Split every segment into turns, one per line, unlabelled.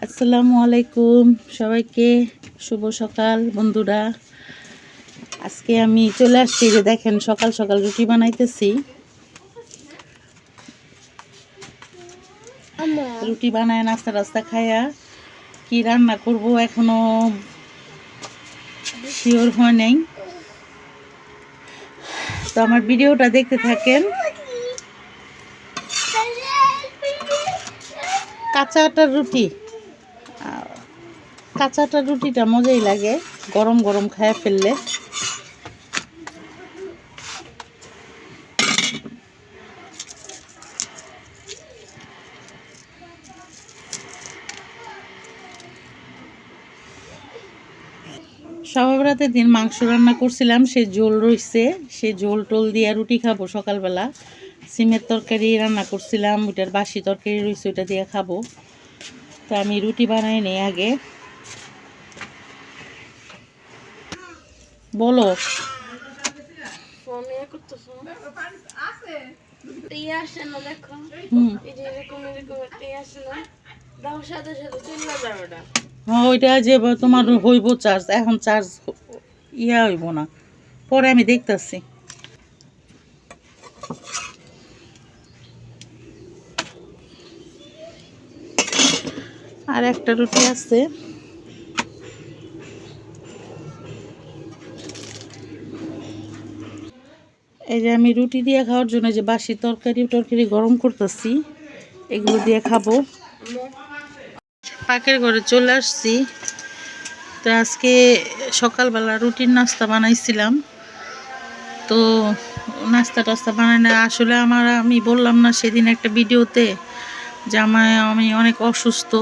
আসসালামু আলাইকুম সবাইকে, শুভ সকাল বন্ধুরা। আজকে আমি চলে আসছি, যে দেখেন সকাল সকাল রুটি বানাইতেছি। রুটি বানায় নাস্তা টাস্তা খাইয়া কি রান্না করব এখনো শিওর হয় নাই, তো আমার ভিডিওটা দেখতে থাকেন। কাঁচা আটার রুটি, কাঁচা আটার রুটিটা মজাই লাগে গরম গরম খাইয়া ফেললে। সবাবরাতের দিন মাংস রান্না করছিলাম, সে ঝোল রইছে, সে ঝোল টোল দিয়ে রুটি খাবো। সকালবেলা সিমের তরকারি রান্না করছিলাম, ওইটার বাসি তরকারি রয়েছে, ওইটা দিয়ে খাবো। তো আমি রুটি বানাই নেই আগে। বলো হ্যাঁ, ওইটা যে তোমার হইব চার্জ, এখন চার্জ হইব না, পরে আমি দেখতেছি। আর একটা রুটি আছে, এই যে আমি রুটি দিয়ে খাওয়ার জন্য যে বাসি তরকারি গরম করতেছি, এগুলো দিয়ে খাবো। পাকের ঘরে চলে আসছি। তো আজকে সকালবেলা রুটির নাস্তা বানাইছিলাম। তো নাস্তা টাস্তা বানানো আসলে আমি বললাম না সেদিন একটা ভিডিওতে যে আমি অনেক অসুস্থ।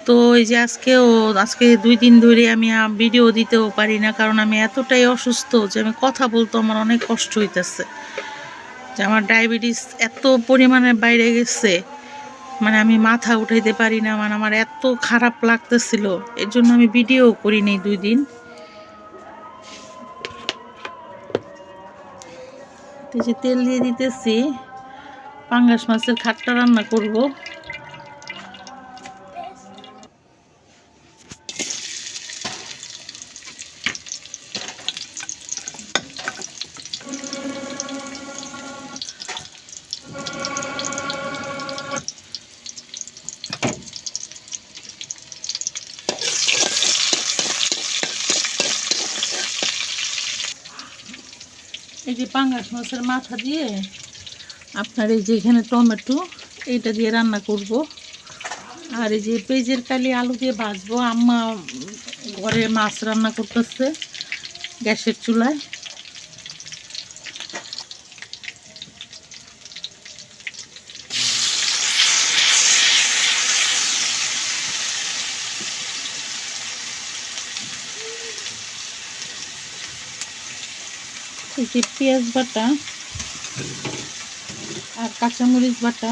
তো এই যে আজকে 2 দিন ধরে আমি ভিডিও দিতেও পারি না, কারণ আমি এতটাই অসুস্থ যে আমি কথা বলতে আমার অনেক কষ্ট হইতেছে। যে আমার ডায়াবেটিস এত পরিমাণে বাইরে গেছে, মানে আমি মাথা উঠাইতে পারি না, মানে আমার এত খারাপ লাগতেছিল, এর জন্য আমি ভিডিও করি নাই 2 দিন। যে তেল দিয়ে দিতেছি, পাঙ্গাস মাছের খাট্টা রান্না করব। এই যে পাঙ্গাস মাছের মাথা দিয়ে আপনার এই যে এখানে টমেটো এইটা দিয়ে রান্না করব। আর এই যে পেঁয়াজের কালি আলু দিয়ে ভাজবো। আম্মা ঘরে মাছ রান্না করতেছে গ্যাসের চুলায়। এই যে পেঁয়াজ বাটা আর কাঁচামরিচ বাটা,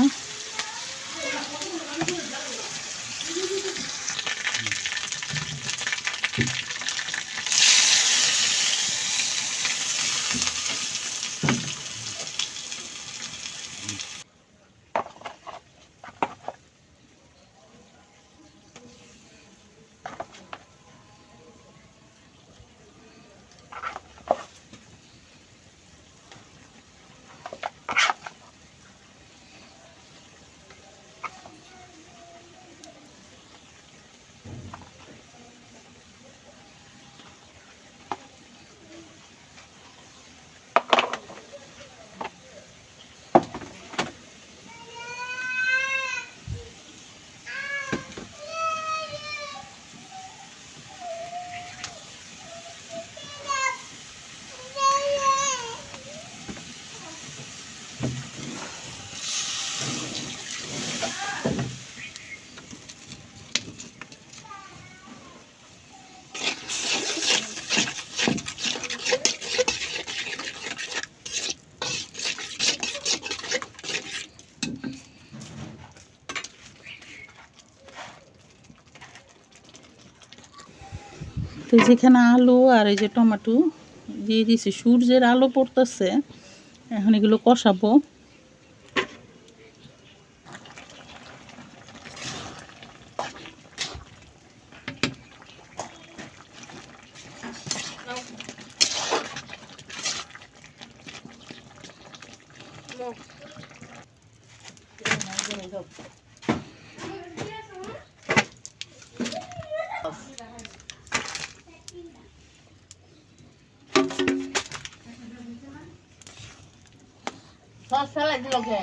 তো যেখানে আলু আর এই যে টমেটো দিয়ে দিছি, সূর্যের আলো পড়তেছে, এখন এগুলো কষাবো।
সস ফেলাই দিল কে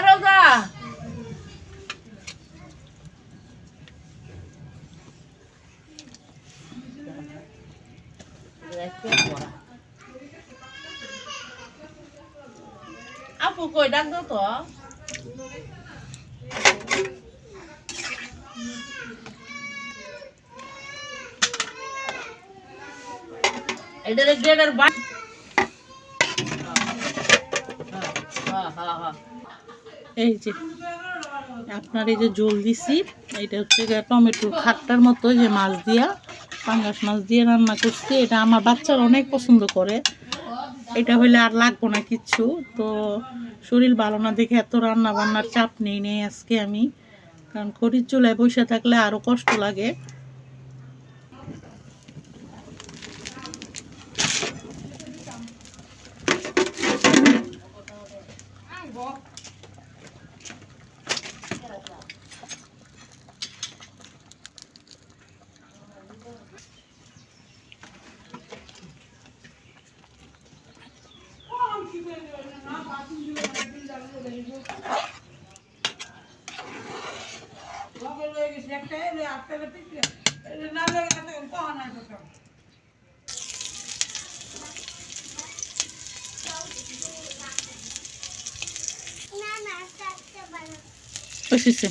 রোজা আপু কই ডাক দাও তো এটার গেটের বাড়ি
এই যে আপনার এই যে ঝোল দিছি, এটা হচ্ছে টমেটোর খাট্টার মতো যে মাছ দিয়া, পাঙ্গাস মাছ দিয়ে রান্না করছি। এটা আমার বাচ্চারা অনেক পছন্দ করে। এটা হইলে আর লাগবো না কিচ্ছু। তো শরীর ভালো না দেখে এত রান্না বান্নার চাপ নেই আজকে আমি, কারণ খড়ির চুলায় বসে থাকলে আরো কষ্ট লাগে। বসেছে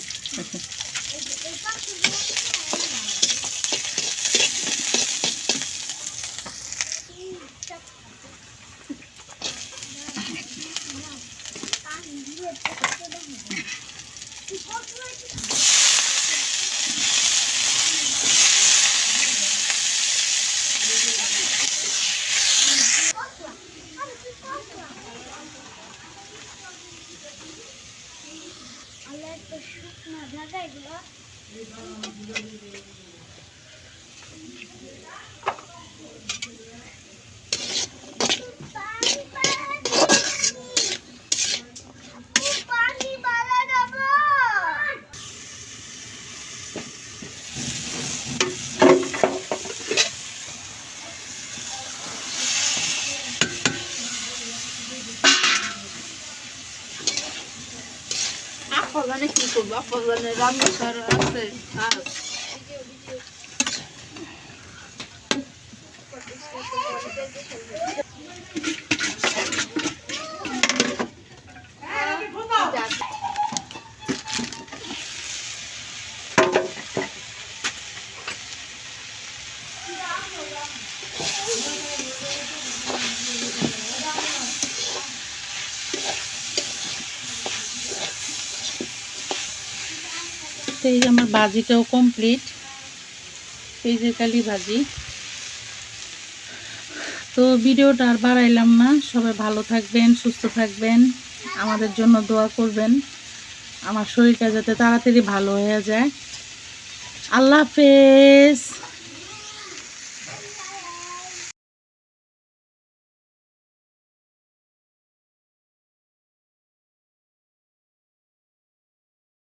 জানে কি করবো আপা জানে রান্না সার আছে
এই যে আমার ভাজিটাও কমপ্লিট, এই যে কালি ভাজি। তো ভিডিওটা আর বাড়াইলাম না, সবাই ভালো থাকবেন, সুস্থ থাকবেন, আমাদের জন্য দোয়া করবেন, আমার শরীরটা যাতে তাড়াতাড়ি ভালো হয়ে যায়। আল্লাহ হাফেজ।